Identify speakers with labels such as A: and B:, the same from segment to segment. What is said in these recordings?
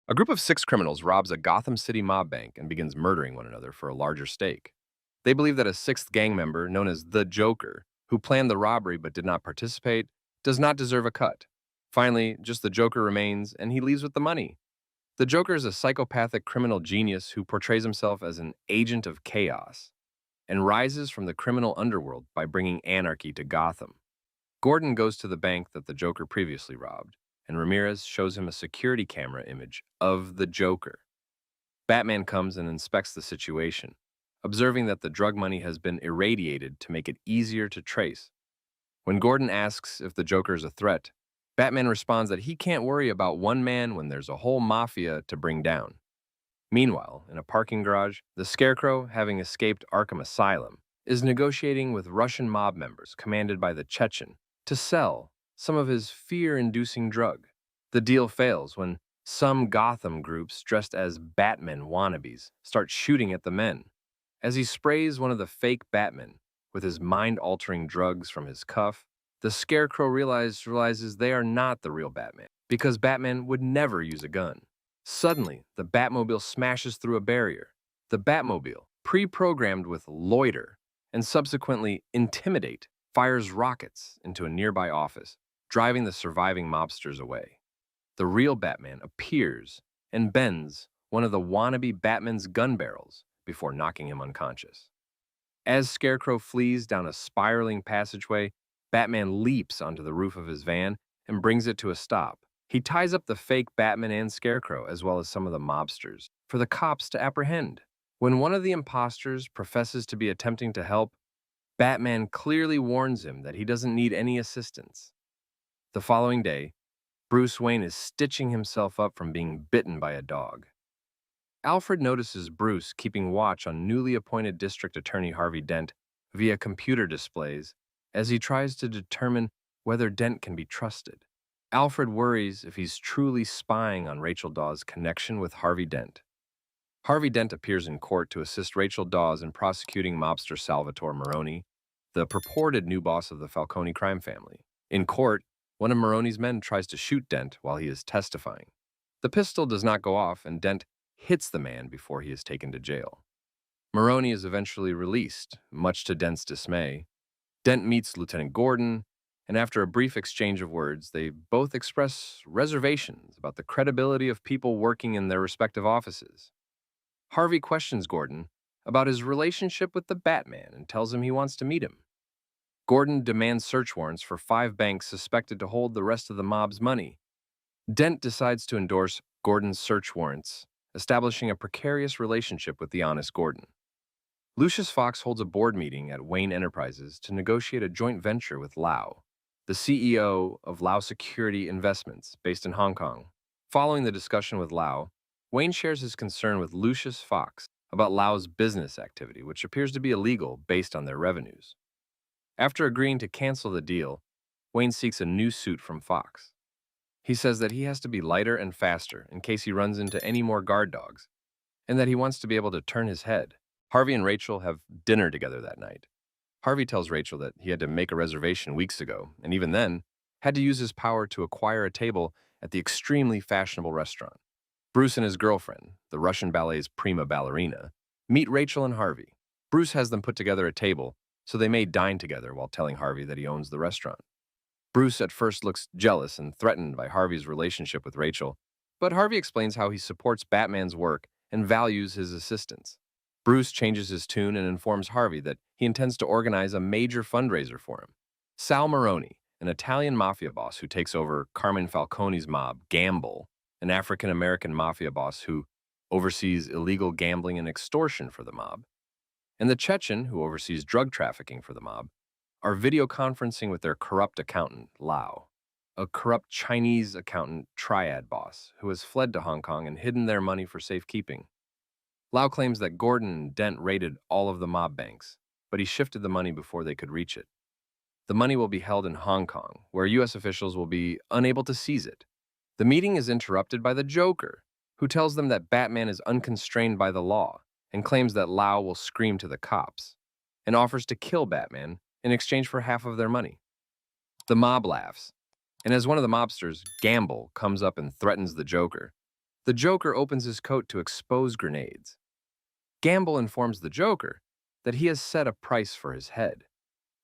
A: A group of six criminals robs a Gotham City mob bank and begins murdering one another for a larger stake. They believe that a sixth gang member, known as the Joker, who planned the robbery but did not participate, does not deserve a cut. Finally, just the Joker remains, and he leaves with the money. The Joker is a psychopathic criminal genius who portrays himself as an agent of chaos and rises from the criminal underworld by bringing anarchy to Gotham. Gordon goes to the bank that the Joker previously robbed, and Ramirez shows him a security camera image of the Joker. Batman comes and inspects the situation, observing that the drug money has been irradiated to make it easier to trace. When Gordon asks if the Joker is a threat, Batman responds that he can't worry about one man when there's a whole mafia to bring down. Meanwhile, in a parking garage, the Scarecrow, having escaped Arkham Asylum, is negotiating with Russian mob members commanded by the Chechen to sell some of his fear-inducing drug. The deal fails when some Gotham groups dressed as Batman wannabes start shooting at the men. As he sprays one of the fake Batmen with his mind-altering drugs from his cuff, the Scarecrow realizes they are not the real Batman, because Batman would never use a gun. Suddenly, the Batmobile smashes through a barrier. The Batmobile, pre-programmed with loiter and subsequently intimidate, fires rockets into a nearby office, driving the surviving mobsters away. The real Batman appears and bends one of the wannabe Batman's gun barrels before knocking him unconscious. As Scarecrow flees down a spiraling passageway, Batman leaps onto the roof of his van and brings it to a stop. He ties up the fake Batman and Scarecrow, as well as some of the mobsters, for the cops to apprehend. When one of the imposters professes to be attempting to help, Batman clearly warns him that he doesn't need any assistance. The following day, Bruce Wayne is stitching himself up from being bitten by a dog. Alfred notices Bruce keeping watch on newly appointed District Attorney Harvey Dent via computer displays as he tries to determine whether Dent can be trusted. Alfred worries if he's truly spying on Rachel Dawes' connection with Harvey Dent. Harvey Dent appears in court to assist Rachel Dawes in prosecuting mobster Salvatore Maroni, the purported new boss of the Falcone crime family. In court, one of Maroni's men tries to shoot Dent while he is testifying. The pistol does not go off, and Dent hits the man before he is taken to jail. Maroni is eventually released, much to Dent's dismay. Dent meets Lieutenant Gordon, and after a brief exchange of words, they both express reservations about the credibility of people working in their respective offices. Harvey questions Gordon about his relationship with the Batman and tells him he wants to meet him. Gordon demands search warrants for 5 banks suspected to hold the rest of the mob's money. Dent decides to endorse Gordon's search warrants, establishing a precarious relationship with the honest Gordon. Lucius Fox holds a board meeting at Wayne Enterprises to negotiate a joint venture with Lau, the CEO of Lau Security Investments, based in Hong Kong. Following the discussion with Lau, Wayne shares his concern with Lucius Fox about Lau's business activity, which appears to be illegal based on their revenues. After agreeing to cancel the deal, Wayne seeks a new suit from Fox. He says that he has to be lighter and faster in case he runs into any more guard dogs, and that he wants to be able to turn his head. Harvey and Rachel have dinner together that night. Harvey tells Rachel that he had to make a reservation weeks ago, and even then, had to use his power to acquire a table at the extremely fashionable restaurant. Bruce and his girlfriend, the Russian ballet's prima ballerina, meet Rachel and Harvey. Bruce has them put together a table so they may dine together while telling Harvey that he owns the restaurant. Bruce at first looks jealous and threatened by Harvey's relationship with Rachel, but Harvey explains how he supports Batman's work and values his assistance. Bruce changes his tune and informs Harvey that he intends to organize a major fundraiser for him. Sal Maroni, an Italian mafia boss who takes over Carmine Falcone's mob, Gamble, an African-American mafia boss who oversees illegal gambling and extortion for the mob, and the Chechen, who oversees drug trafficking for the mob, are video conferencing with their corrupt accountant, Lau, a corrupt Chinese accountant triad boss who has fled to Hong Kong and hidden their money for safekeeping. Lau claims that Gordon and Dent raided all of the mob banks, but he shifted the money before they could reach it. The money will be held in Hong Kong, where U.S. officials will be unable to seize it. The meeting is interrupted by the Joker, who tells them that Batman is unconstrained by the law and claims that Lau will scream to the cops, and offers to kill Batman in exchange for half of their money. The mob laughs, and as one of the mobsters, Gamble, comes up and threatens the Joker, The Joker opens his coat to expose grenades. Gamble informs the Joker that he has set a price for his head.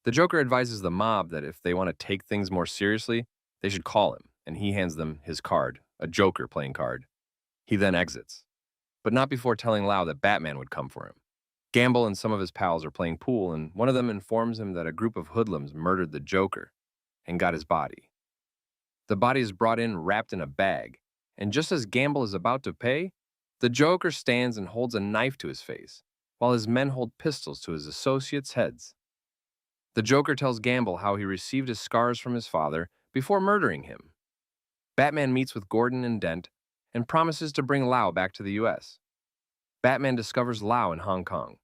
A: The Joker advises the mob that if they want to take things more seriously, they should call him, and he hands them his card, a Joker playing card. He then exits, but not before telling Lau that Batman would come for him. Gamble and some of his pals are playing pool, and one of them informs him that a group of hoodlums murdered the Joker and got his body. The body is brought in wrapped in a bag, and just as Gamble is about to pay, the Joker stands and holds a knife to his face, while his men hold pistols to his associates' heads. The Joker tells Gamble how he received his scars from his father before murdering him. Batman meets with Gordon and Dent and promises to bring Lau back to the US. Batman discovers Lau in Hong Kong.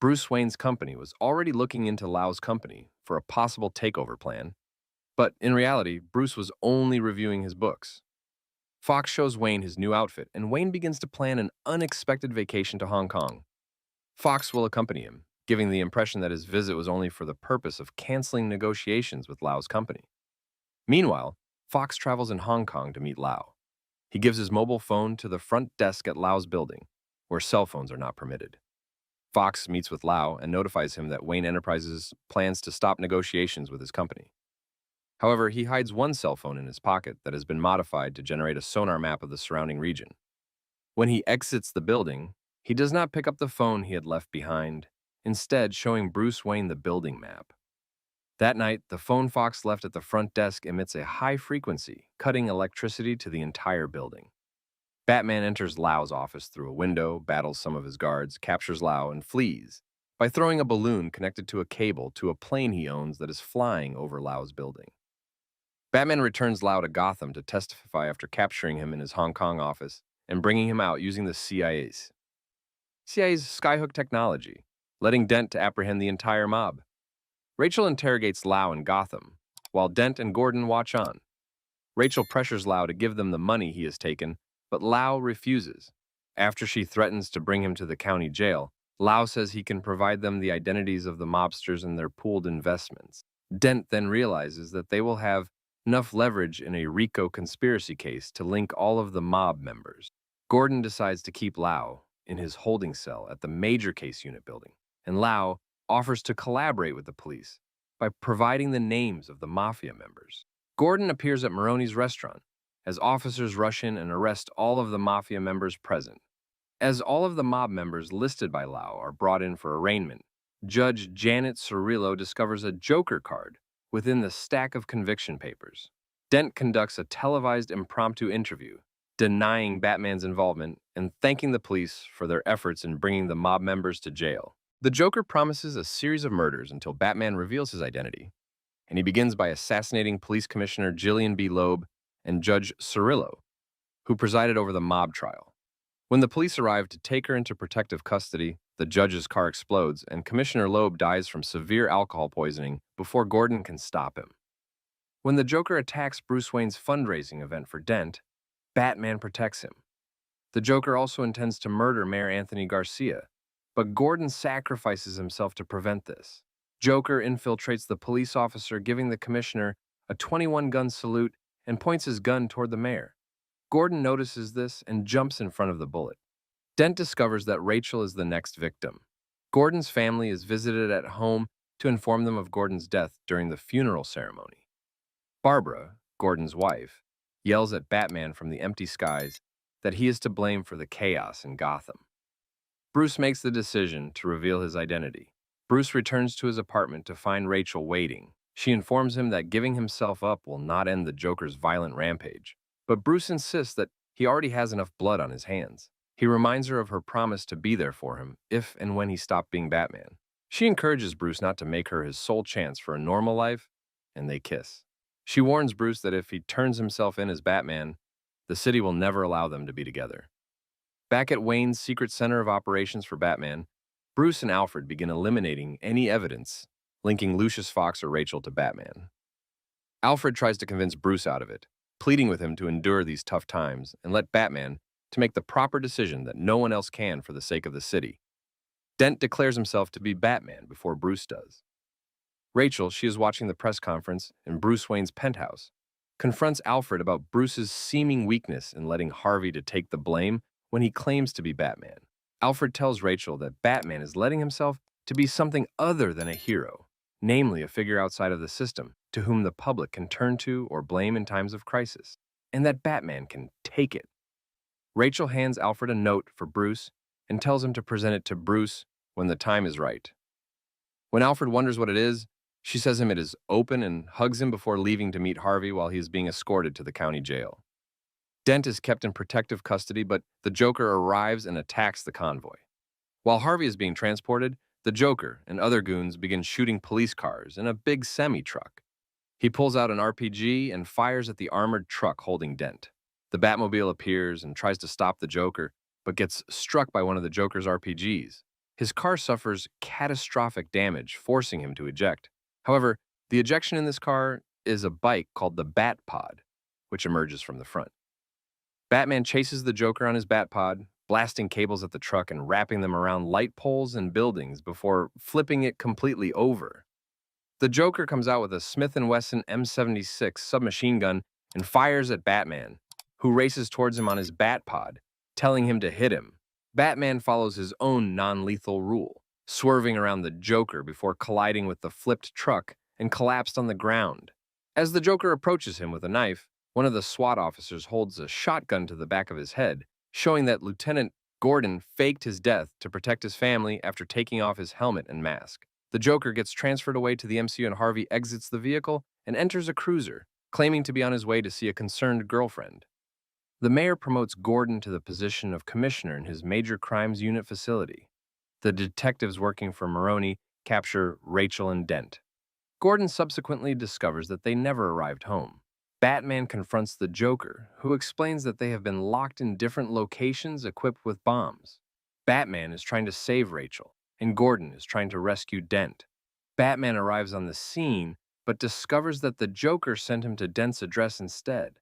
A: Bruce Wayne's company was already looking into Lau's company for a possible takeover plan, but in reality, Bruce was only reviewing his books. Fox shows Wayne his new outfit, and Wayne begins to plan an unexpected vacation to Hong Kong. Fox will accompany him, giving the impression that his visit was only for the purpose of canceling negotiations with Lau's company. Meanwhile, Fox travels in Hong Kong to meet Lau. He gives his mobile phone to the front desk at Lau's building, where cell phones are not permitted. Fox meets with Lau and notifies him that Wayne Enterprises plans to stop negotiations with his company. However, he hides one cell phone in his pocket that has been modified to generate a sonar map of the surrounding region. When he exits the building, he does not pick up the phone he had left behind, instead showing Bruce Wayne the building map. That night, the phone Fox left at the front desk emits a high frequency, cutting electricity to the entire building. Batman enters Lau's office through a window, battles some of his guards, captures Lau, and flees by throwing a balloon connected to a cable to a plane he owns that is flying over Lau's building. Batman returns Lau to Gotham to testify after capturing him in his Hong Kong office and bringing him out using the CIA's skyhook technology, letting Dent to apprehend the entire mob. Rachel interrogates Lau in Gotham, while Dent and Gordon watch on. Rachel pressures Lau to give them the money he has taken, but Lau refuses. After she threatens to bring him to the county jail, Lau says he can provide them the identities of the mobsters and their pooled investments. Dent then realizes that they will have enough leverage in a RICO conspiracy case to link all of the mob members. Gordon decides to keep Lau in his holding cell at the major case unit building, and Lau offers to collaborate with the police by providing the names of the mafia members. Gordon appears at Maroni's restaurant as officers rush in and arrest all of the mafia members present. As all of the mob members listed by Lau are brought in for arraignment, Judge Janet Cirillo discovers a Joker card within the stack of conviction papers. Dent conducts a televised impromptu interview, denying Batman's involvement and thanking the police for their efforts in bringing the mob members to jail. The Joker promises a series of murders until Batman reveals his identity, and he begins by assassinating Police Commissioner Gillian B. Loeb and Judge Cirillo, who presided over the mob trial. When the police arrive to take her into protective custody, the judge's car explodes, and Commissioner Loeb dies from severe alcohol poisoning before Gordon can stop him. When the Joker attacks Bruce Wayne's fundraising event for Dent, Batman protects him. The Joker also intends to murder Mayor Anthony Garcia, but Gordon sacrifices himself to prevent this. Joker infiltrates the police officer, giving the commissioner a 21-gun salute and points his gun toward the mayor. Gordon notices this and jumps in front of the bullet. Dent discovers that Rachel is the next victim. Gordon's family is visited at home to inform them of Gordon's death during the funeral ceremony. Barbara, Gordon's wife, yells at Batman from the empty skies that he is to blame for the chaos in Gotham. Bruce makes the decision to reveal his identity. Bruce returns to his apartment to find Rachel waiting. She informs him that giving himself up will not end the Joker's violent rampage, but Bruce insists that he already has enough blood on his hands. He reminds her of her promise to be there for him if and when he stopped being Batman. She encourages Bruce not to make her his sole chance for a normal life, and they kiss. She warns Bruce that if he turns himself in as Batman, the city will never allow them to be together. Back at Wayne's secret center of operations for Batman, Bruce and Alfred begin eliminating any evidence linking Lucius Fox or Rachel to Batman. Alfred tries to convince Bruce out of it, pleading with him to endure these tough times and let Batman to make the proper decision that no one else can for the sake of the city. Dent declares himself to be Batman before Bruce does. Rachel, she is watching the press conference in Bruce Wayne's penthouse, confronts Alfred about Bruce's seeming weakness in letting Harvey to take the blame when he claims to be Batman. Alfred tells Rachel that Batman is letting himself to be something other than a hero, namely a figure outside of the system to whom the public can turn to or blame in times of crisis, and that Batman can take it. Rachel hands Alfred a note for Bruce and tells him to present it to Bruce when the time is right. When Alfred wonders what it is, she says him it is open and hugs him before leaving to meet Harvey while he is being escorted to the county jail. Dent is kept in protective custody, but the Joker arrives and attacks the convoy. While Harvey is being transported, the Joker and other goons begin shooting police cars and a big semi-truck. He pulls out an RPG and fires at the armored truck holding Dent. The Batmobile appears and tries to stop the Joker, but gets struck by one of the Joker's RPGs. His car suffers catastrophic damage, forcing him to eject. However, the ejection in this car is a bike called the Bat Pod, which emerges from the front. Batman chases the Joker on his Bat Pod, blasting cables at the truck and wrapping them around light poles and buildings before flipping it completely over. The Joker comes out with a Smith & Wesson M76 submachine gun and fires at Batman, who races towards him on his Bat Pod, telling him to hit him. Batman follows his own non-lethal rule, swerving around the Joker before colliding with the flipped truck and collapsed on the ground. As the Joker approaches him with a knife, one of the SWAT officers holds a shotgun to the back of his head, showing that Lieutenant Gordon faked his death to protect his family after taking off his helmet and mask. The Joker gets transferred away to the MCU and Harvey exits the vehicle and enters a cruiser, claiming to be on his way to see a concerned girlfriend. The mayor promotes Gordon to the position of commissioner in his major crimes unit facility. The detectives working for Maroni capture Rachel and Dent. Gordon subsequently discovers that they never arrived home. Batman confronts the Joker, who explains that they have been locked in different locations equipped with bombs. Batman is trying to save Rachel, and Gordon is trying to rescue Dent. Batman arrives on the scene, but discovers that the Joker sent him to Dent's address instead.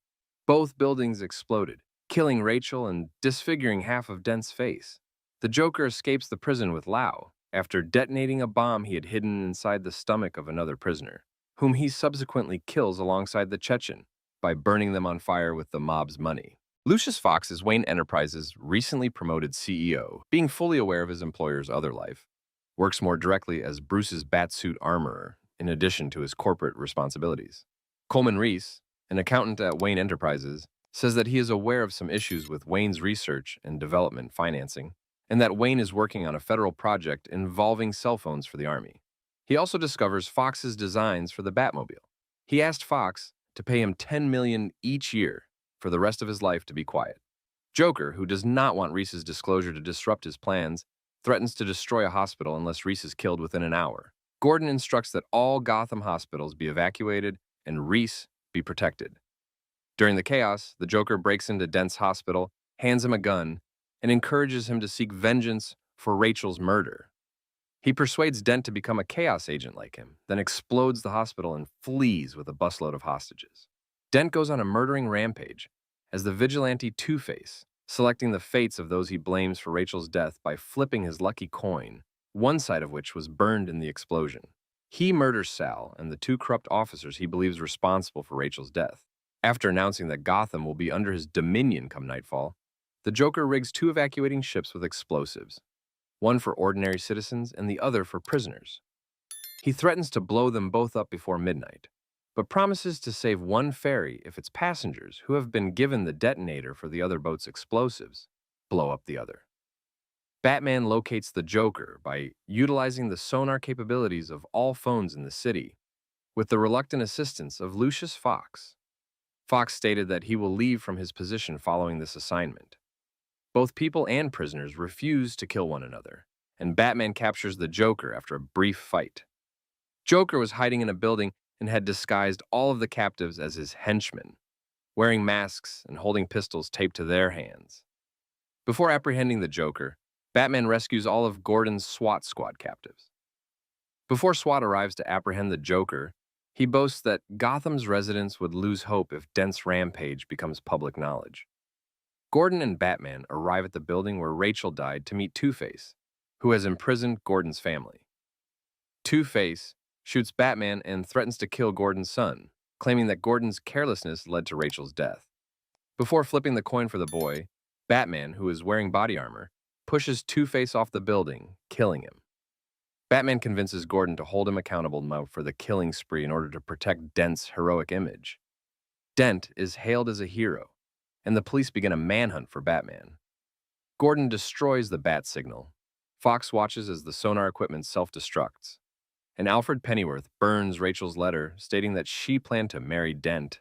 A: Both buildings exploded, killing Rachel and disfiguring half of Dent's face. The Joker escapes the prison with Lau after detonating a bomb he had hidden inside the stomach of another prisoner, whom he subsequently kills alongside the Chechen by burning them on fire with the mob's money. Lucius Fox is Wayne Enterprises' recently promoted CEO, being fully aware of his employer's other life, works more directly as Bruce's Batsuit armorer, in addition to his corporate responsibilities. Coleman Reese, an accountant at Wayne Enterprises, says that he is aware of some issues with Wayne's research and development financing, and that Wayne is working on a federal project involving cell phones for the Army. He also discovers Fox's designs for the Batmobile. He asked Fox to pay him $10 million each year for the rest of his life to be quiet. Joker, who does not want Reese's disclosure to disrupt his plans, threatens to destroy a hospital unless Reese is killed within an hour. Gordon instructs that all Gotham hospitals be evacuated and Reese be protected. During the chaos, the Joker breaks into Dent's hospital, hands him a gun, and encourages him to seek vengeance for Rachel's murder. He persuades Dent to become a chaos agent like him, then explodes the hospital and flees with a busload of hostages. Dent goes on a murdering rampage as the vigilante Two-Face, selecting the fates of those he blames for Rachel's death by flipping his lucky coin, one side of which was burned in the explosion. He murders Sal and the two corrupt officers he believes responsible for Rachel's death. After announcing that Gotham will be under his dominion come nightfall, the Joker rigs two evacuating ships with explosives, one for ordinary citizens and the other for prisoners. He threatens to blow them both up before midnight, but promises to save one ferry if its passengers, who have been given the detonator for the other boat's explosives, blow up the other. Batman locates the Joker by utilizing the sonar capabilities of all phones in the city, with the reluctant assistance of Lucius Fox. Fox stated that he will leave from his position following this assignment. Both people and prisoners refuse to kill one another, and Batman captures the Joker after a brief fight. Joker was hiding in a building and had disguised all of the captives as his henchmen, wearing masks and holding pistols taped to their hands. Before apprehending the Joker, Batman rescues all of Gordon's SWAT squad captives. Before SWAT arrives to apprehend the Joker, he boasts that Gotham's residents would lose hope if Dent's rampage becomes public knowledge. Gordon and Batman arrive at the building where Rachel died to meet Two-Face, who has imprisoned Gordon's family. Two-Face shoots Batman and threatens to kill Gordon's son, claiming that Gordon's carelessness led to Rachel's death. Before flipping the coin for the boy, Batman, who is wearing body armor, pushes Two-Face off the building, killing him. Batman convinces Gordon to hold him accountable for the killing spree in order to protect Dent's heroic image. Dent is hailed as a hero, and the police begin a manhunt for Batman. Gordon destroys the bat signal. Fox watches as the sonar equipment self-destructs, and Alfred Pennyworth burns Rachel's letter stating that she planned to marry Dent.